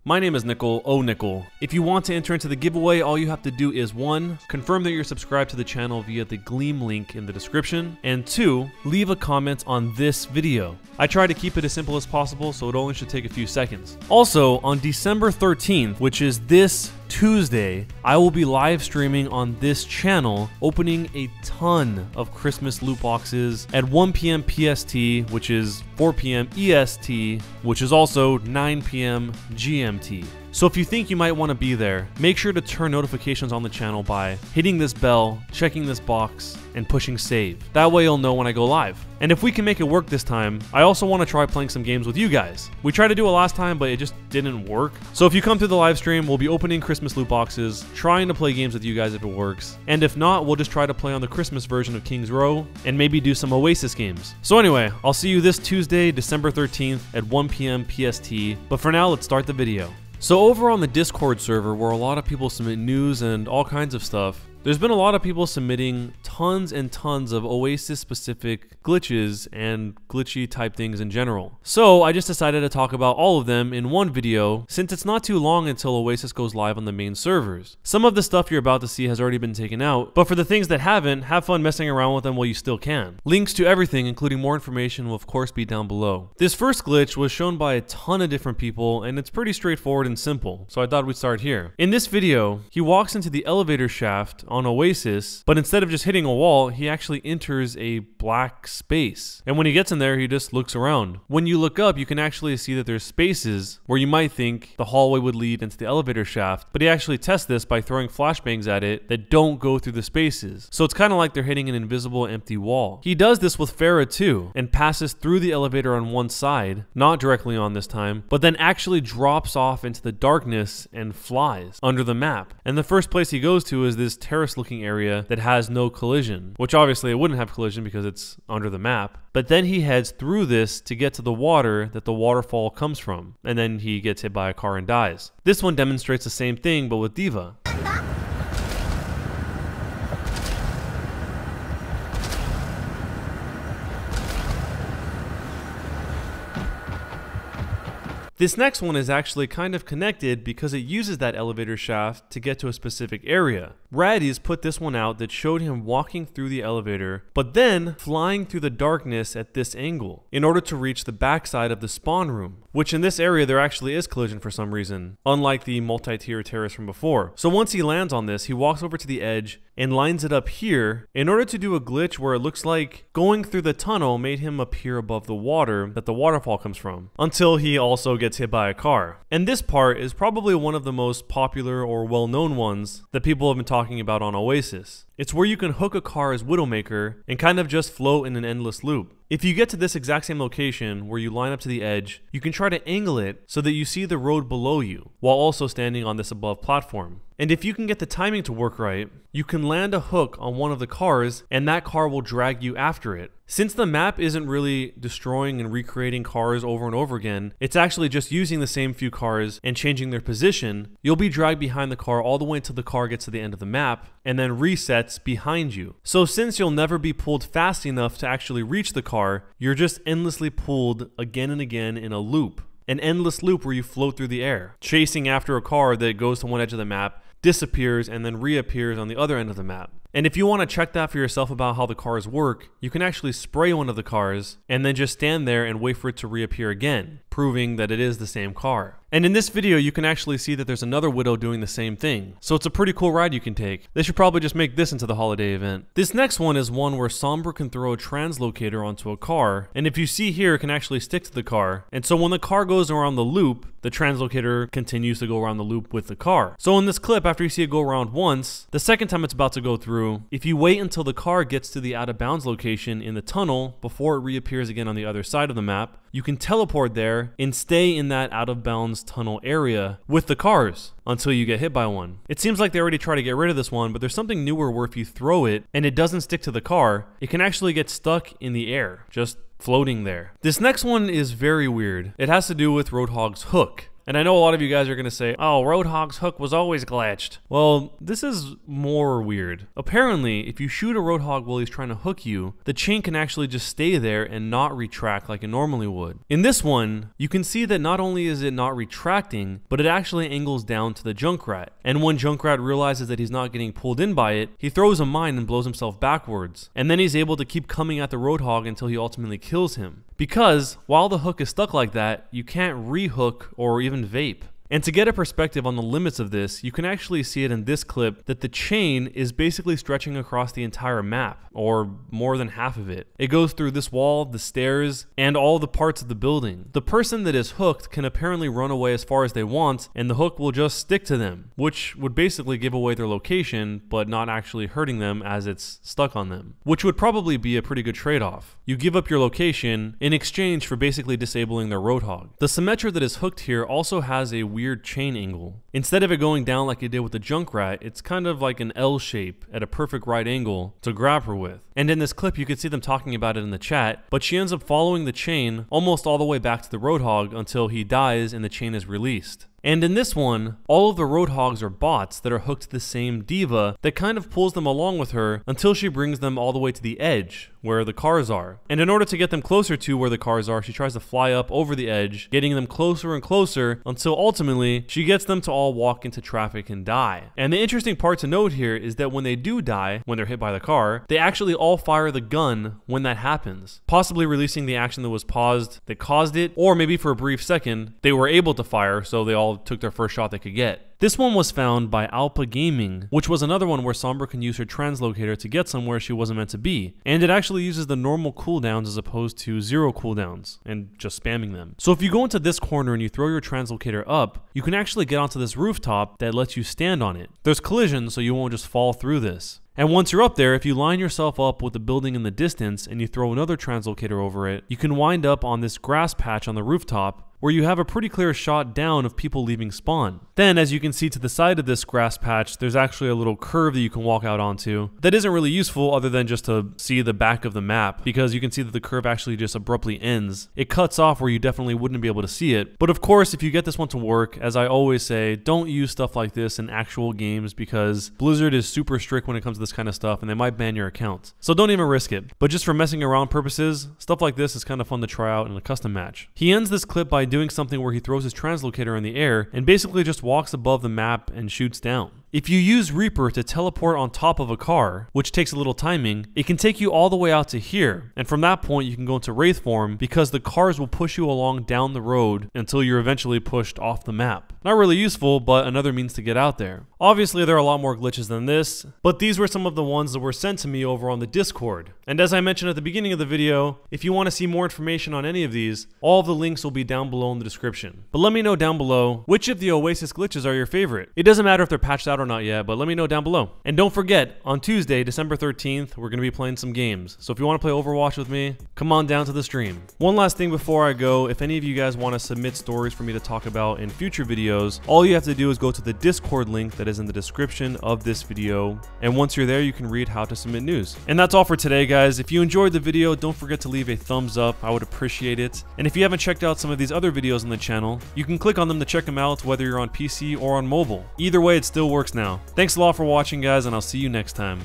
My name is Nickel, Nickel. If you want to enter into the giveaway, all you have to do is 1. Confirm that you're subscribed to the channel via the Gleam link in the description, and 2. Leave a comment on this video. I try to keep it as simple as possible, so it only should take a few seconds. Also, on December 13th, which is this Tuesday, I will be live streaming on this channel, opening a ton of Christmas loot boxes at 1 PM PST, which is 4 PM EST, which is also 9 PM GMT. So if you think you might want to be there, make sure to turn notifications on the channel by hitting this bell, checking this box, and pushing save. That way you'll know when I go live. And if we can make it work this time, I also want to try playing some games with you guys. We tried to do it last time, but it just didn't work. So if you come through the live stream, we'll be opening Christmas loot boxes, trying to play games with you guys if it works. And if not, we'll just try to play on the Christmas version of King's Row, and maybe do some Oasis games. So anyway, I'll see you this Tuesday, December 13th at 1 PM PST. But for now, let's start the video. So over on the Discord server, where a lot of people submit news and all kinds of stuff, there's been a lot of people submitting tons and tons of Oasis specific glitches and glitchy type things in general. So I just decided to talk about all of them in one video, since it's not too long until Oasis goes live on the main servers. Some of the stuff you're about to see has already been taken out, but for the things that haven't, have fun messing around with them while you still can. Links to everything, including more information, will of course be down below. This first glitch was shown by a ton of different people, and it's pretty straightforward and simple, so I thought we'd start here. In this video, he walks into the elevator shaft on Oasis, but instead of just hitting a wall, he actually enters a black space. And when he gets in there, he just looks around. When you look up, you can actually see that there's spaces where you might think the hallway would lead into the elevator shaft, but he actually tests this by throwing flashbangs at it that don't go through the spaces. So it's kind of like they're hitting an invisible empty wall. He does this with Farah too, and passes through the elevator on one side, not directly on this time, but then actually drops off into the darkness and flies under the map. And the first place he goes to is this terrace looking area that has no collision, which obviously it wouldn't have collision because it's under the map. But then he heads through this to get to the water that the waterfall comes from, and then he gets hit by a car and dies. This one demonstrates the same thing, but with D.va. This next one is actually kind of connected because it uses that elevator shaft to get to a specific area. Radeyz put this one out that showed him walking through the elevator, but then flying through the darkness at this angle in order to reach the backside of the spawn room, which in this area there actually is collision for some reason, unlike the multi-tier terrace from before. So once he lands on this, he walks over to the edge and lines it up here in order to do a glitch where it looks like going through the tunnel made him appear above the water that the waterfall comes from, until he also gets hit by a car. And this part is probably one of the most popular or well-known ones that people have been talking about on Oasis. It's where you can hook a car as Widowmaker and kind of just float in an endless loop. If you get to this exact same location where you line up to the edge, you can try to angle it so that you see the road below you while also standing on this above platform. And if you can get the timing to work right, you can land a hook on one of the cars and that car will drag you after it. Since the map isn't really destroying and recreating cars over and over again, it's actually just using the same few cars and changing their position, you'll be dragged behind the car all the way until the car gets to the end of the map and then resets behind you. So since you'll never be pulled fast enough to actually reach the car, you're just endlessly pulled again and again in a loop. An endless loop where you float through the air, chasing after a car that goes to one edge of the map, disappears, and then reappears on the other end of the map. And if you want to check that for yourself about how the cars work, you can actually spray one of the cars and then just stand there and wait for it to reappear again, proving that it is the same car. And in this video, you can actually see that there's another Widow doing the same thing. So it's a pretty cool ride you can take. They should probably just make this into the holiday event. This next one is one where Sombra can throw a translocator onto a car, and if you see here, it can actually stick to the car. And so when the car goes around the loop, the translocator continues to go around the loop with the car. So in this clip, after you see it go around once, the second time it's about to go through, if you wait until the car gets to the out of bounds location in the tunnel before it reappears again on the other side of the map, you can teleport there and stay in that out of bounds tunnel area with the cars until you get hit by one. It seems like they already tried to get rid of this one, but there's something newer where if you throw it and it doesn't stick to the car, it can actually get stuck in the air, just floating there. This next one is very weird. It has to do with Roadhog's hook. And I know a lot of you guys are going to say, oh, Roadhog's hook was always glitched. Well, this is more weird. Apparently, if you shoot a Roadhog while he's trying to hook you, the chain can actually just stay there and not retract like it normally would. In this one, you can see that not only is it not retracting, but it actually angles down to the Junkrat. And when Junkrat realizes that he's not getting pulled in by it, he throws a mine and blows himself backwards. And then he's able to keep coming at the Roadhog until he ultimately kills him. Because while the hook is stuck like that, you can't rehook or even vape. And to get a perspective on the limits of this, you can actually see it in this clip that the chain is basically stretching across the entire map, or more than half of it. It goes through this wall, the stairs, and all the parts of the building. The person that is hooked can apparently run away as far as they want, and the hook will just stick to them, which would basically give away their location, but not actually hurting them as it's stuck on them, which would probably be a pretty good trade-off. You give up your location in exchange for basically disabling their Roadhog. The Symmetra that is hooked here also has a weird chain angle. Instead of it going down like it did with the Junkrat, it's kind of like an L shape at a perfect right angle to grab her with. And in this clip, you can see them talking about it in the chat, but she ends up following the chain almost all the way back to the Roadhog until he dies and the chain is released. And in this one, all of the Roadhogs are bots that are hooked to the same D.va that kind of pulls them along with her until she brings them all the way to the edge, where the cars are. And in order to get them closer to where the cars are, she tries to fly up over the edge, getting them closer and closer until ultimately she gets them to all walk into traffic and die. And the interesting part to note here is that when they do die, when they're hit by the car, they actually all fire the gun when that happens, possibly releasing the action that was paused that caused it, or maybe for a brief second, they were able to fire, so they all took their first shot they could get. This one was found by Alpa Gaming, which was another one where Sombra can use her translocator to get somewhere she wasn't meant to be, and it actually uses the normal cooldowns as opposed to 0 cooldowns, and just spamming them. So if you go into this corner and you throw your translocator up, you can actually get onto this rooftop that lets you stand on it. There's collision, so you won't just fall through this. And once you're up there, if you line yourself up with the building in the distance and you throw another translocator over it, you can wind up on this grass patch on the rooftop where you have a pretty clear shot down of people leaving spawn. Then, as you can see to the side of this grass patch, there's actually a little curve that you can walk out onto that isn't really useful other than just to see the back of the map, because you can see that the curve actually just abruptly ends. It cuts off where you definitely wouldn't be able to see it. But of course, if you get this one to work, as I always say, don't use stuff like this in actual games because Blizzard is super strict when it comes to this kind of stuff and they might ban your account. So don't even risk it. But just for messing around purposes, stuff like this is kind of fun to try out in a custom match. He ends this clip by doing something where he throws his translocator in the air and basically just walks above the map and shoots down. If you use Reaper to teleport on top of a car, which takes a little timing, it can take you all the way out to here, and from that point you can go into Wraith form because the cars will push you along down the road until you're eventually pushed off the map. Not really useful, but another means to get out there. Obviously there are a lot more glitches than this, but these were some of the ones that were sent to me over on the Discord. And as I mentioned at the beginning of the video, if you want to see more information on any of these, all of the links will be down below in the description. But let me know down below which of the Oasis glitches are your favorite. It doesn't matter if they're patched out or not yet, but let me know down below. And don't forget, on Tuesday, December 13th, we're going to be playing some games. So if you want to play Overwatch with me, come on down to the stream. One last thing before I go, if any of you guys want to submit stories for me to talk about in future videos, all you have to do is go to the Discord link that is in the description of this video. And once you're there, you can read how to submit news. And that's all for today, guys. If you enjoyed the video, don't forget to leave a thumbs up. I would appreciate it. And if you haven't checked out some of these other videos on the channel, you can click on them to check them out, whether you're on PC or on mobile. Either way, it still works now. Thanks a lot for watching, guys, and I'll see you next time.